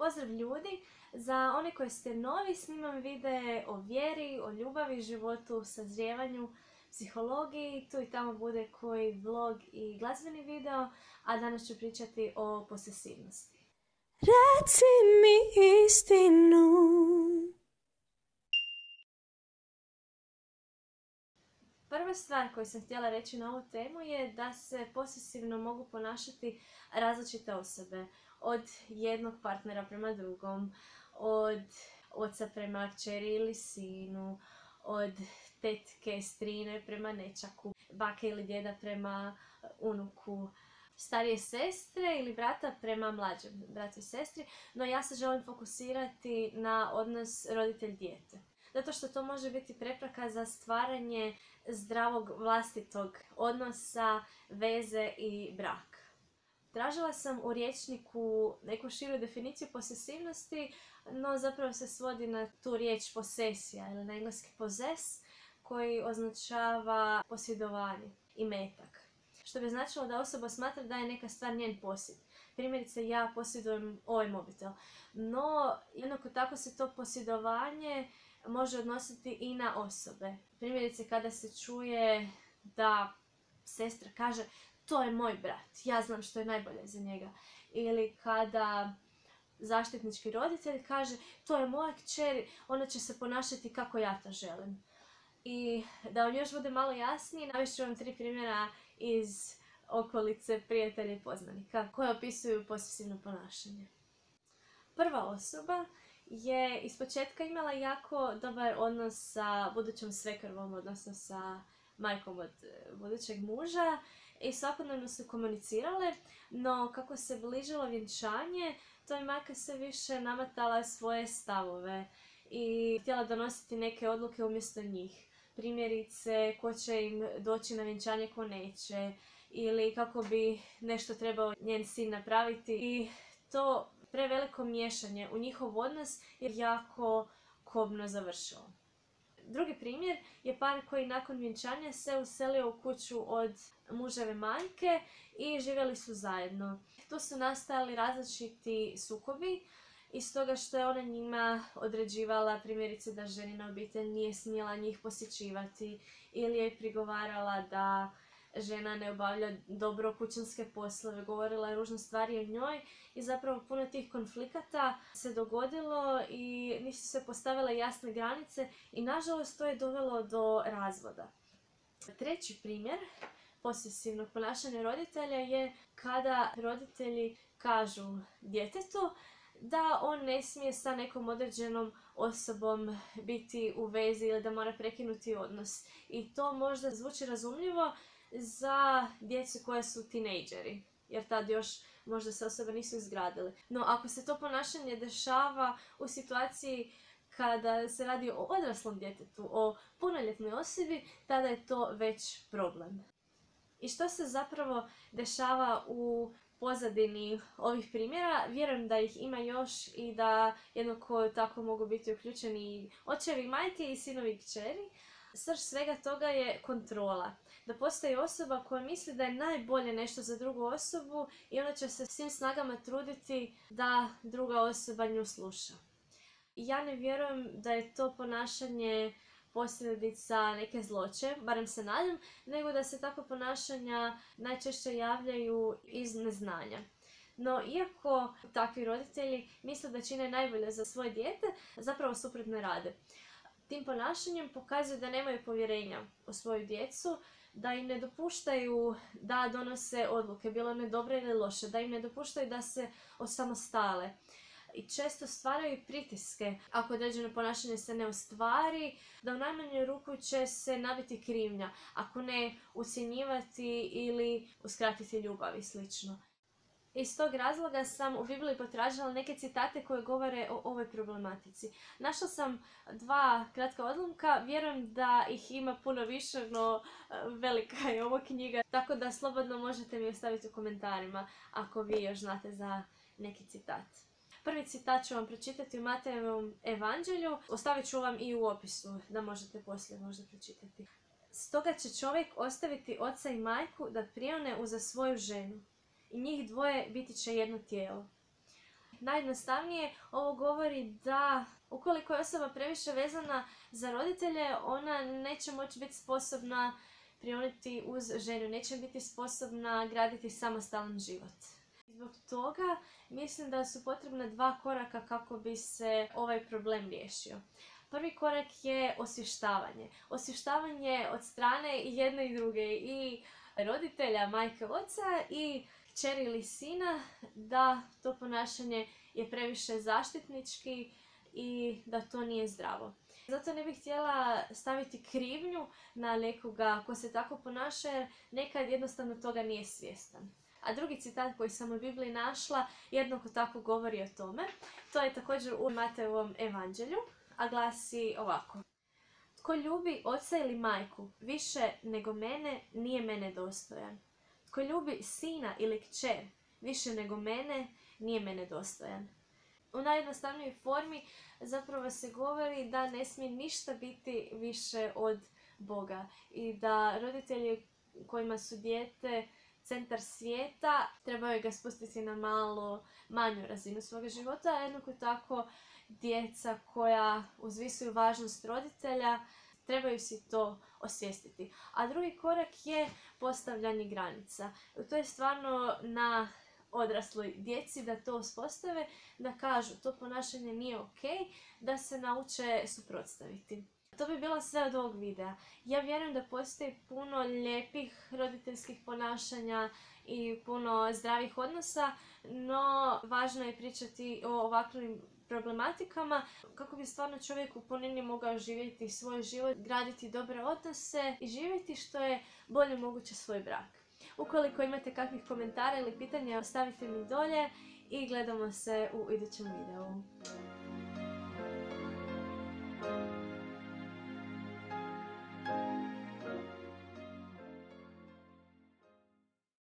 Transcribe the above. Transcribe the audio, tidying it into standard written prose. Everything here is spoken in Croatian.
Pozdrav ljudi! Za one koji ste novi, snimam videe o vjeri, o ljubavi, životu, sazrijevanju, psihologiji. Tu i tamo bude koji vlog i glazbeni video, a danas ću pričati o posesivnosti. Reci mi istinu. Prva stvar koju sam htjela reći na ovu temu je da se posesivno mogu ponašati različite osobe. Od jednog partnera prema drugom, od oca prema kćeri ili sinu, od tetke, strine prema nećaku, bake ili djeda prema unuku, starije sestre ili brata prema mlađem bratu i sestri. No ja se želim fokusirati na odnos roditelj-dijete. Zato što to može biti prepreka za stvaranje zdravog vlastitog odnosa, veze i braka. Tražila sam u rječniku neku širu definiciju posesivnosti, no zapravo se svodi na tu riječ posesija ili na engleski possess, koji označava posjedovanje, imetak. Što bi značilo da osoba smatra da je neka stvar njen posjed. Primjerice, ja posjedujem ovaj mobitel, no jednako tako se to posjedovanje može odnositi i na osobe. Primjerice, kada se čuje da sestra kaže to je moj brat, ja znam što je najbolje za njega. Ili kada zaštitnički roditelj kaže to je moja kćer, ona će se ponašati kako ja to želim. I da vam još bude malo jasnije, navest ću vam 3 primjera iz okolice prijatelja i poznanika koje opisuju posesivno ponašanje. Prva osoba je ispočetka imala jako dobar odnos sa budućom svekrvom, odnosno sa majkom od budućeg muža, i svakodnevno su komunicirale, no kako se bližilo vjenčanje, to je majka sve više namatala svoje stavove i htjela donositi neke odluke umjesto njih. Primjerice, ko će im doći na vjenčanje, ko neće, ili kako bi nešto trebao njen sin napraviti, i to preveliko miješanje u njihov odnos je jako kobno završilo. Drugi primjer je par koji nakon vjenčanja se uselio u kuću od muževe majke i živjeli su zajedno. Tu su nastajali različiti sukobi iz toga što je ona njima određivala, primjerice, da ženina obitelj nije smjela njih posjećivati, ili je prigovarala da žena ne obavlja dobro kućanske poslove, govorila je ružne stvari o njoj, i zapravo puno tih konflikata se dogodilo i nisu se postavile jasne granice i nažalost to je dovelo do razvoda. Treći primjer posesivnog ponašanja roditelja je kada roditelji kažu djetetu da on ne smije sa nekom određenom osobom biti u vezi ili da mora prekinuti odnos. I to možda zvuči razumljivo za djecu koja su tinejdžeri, jer tad još možda se osobe nisu izgradile. No ako se to ponašanje dešava u situaciji kada se radi o odraslom djetetu, o punoljetnoj osobi, tada je to već problem. I što se zapravo dešava u pozadini ovih primjera? Vjerujem da ih ima još i da jednako tako mogu biti uključeni očevi, majke i sinovi i kćeri. Srž svega toga je kontrola. Da postoji osoba koja misli da je najbolje nešto za drugu osobu i ona će se svim snagama truditi da druga osoba nju sluša. Ja ne vjerujem da je to ponašanje posljedica neke zloće, barem se nadam, nego da se takva ponašanja najčešće javljaju iz neznanja. No, iako takvi roditelji misle da čine najbolje za svoje dijete, zapravo suprotno rade. Tim ponašanjem pokazuju da nemaju povjerenja u svoju djecu, da im ne dopuštaju da donose odluke, bilo one dobre ili loše, da im ne dopuštaju da se osamostale. I često stvaraju pritiske ako određeno ponašanje se ne ostvari, da u najmanju ruku će se nabiti krivnja, ako ne ucjenjivati ili uskratiti ljubav i slično. Iz tog razloga sam u Bibliji potražila neke citate koje govore o ovoj problematici. Našla sam 2 kratka odlomka, vjerujem da ih ima puno više, no velika je ova knjiga, tako da slobodno možete mi ostaviti u komentarima ako vi još znate za neki citat. Prvi citat ću vam pročitati u Matejevom evanđelju, ostavit ću vam i u opisu da možete poslije možda pročitati. Stoga će čovjek ostaviti oca i majku da prione uza svoju ženu, i njih dvoje biti će jedno tijelo. Najjednostavnije ovo govori da ukoliko je osoba previše vezana za roditelje, ona neće moći biti sposobna prionuti uz želju, neće biti sposobna graditi samostalan život. Zbog toga mislim da su potrebna 2 koraka kako bi se ovaj problem riješio. Prvi korak je osvještavanje. Osvještavanje od strane i jedne i druge, i roditelja, majke, oca i kćeri ili sina, da to ponašanje je previše zaštitnički i da to nije zdravo. Zato ne bih htjela staviti krivnju na nekoga ko se tako ponaša, jer nekad jednostavno toga nije svjestan. A drugi citat koji sam u Bibliji našla jednako tako govori o tome. To je također u Matejevom evanđelju, a glasi ovako. Tko ljubi oca ili majku više nego mene, nije mene dostojan. Tko ljubi sina ili kćer više nego mene, nije mene dostojan. U najjednostavnijoj formi zapravo se govori da ne smije ništa biti više od Boga i da roditelji kojima su dijete centar svijeta trebaju ga spustiti na malo manju razinu svoga života, a jednako tako djeca koja uzvisuju važnost roditelja trebaju si to osvijestiti. A drugi korak je postavljanje granica. To je stvarno na odrasloj djeci da to uspostave, da kažu to ponašanje nije ok, da se nauče suprotstaviti. To bi bilo sve od ovog videa. Ja vjerujem da postoji puno lijepih roditeljskih ponašanja i puno zdravih odnosa, no važno je pričati o ovakvim problematikama kako bi stvarno čovjek u punini mogao živjeti svoj život, graditi dobre odnose i živjeti što je bolje moguće svoj brak. Ukoliko imate kakvih komentara ili pitanja, ostavite mi dolje i gledamo se u idućem videu.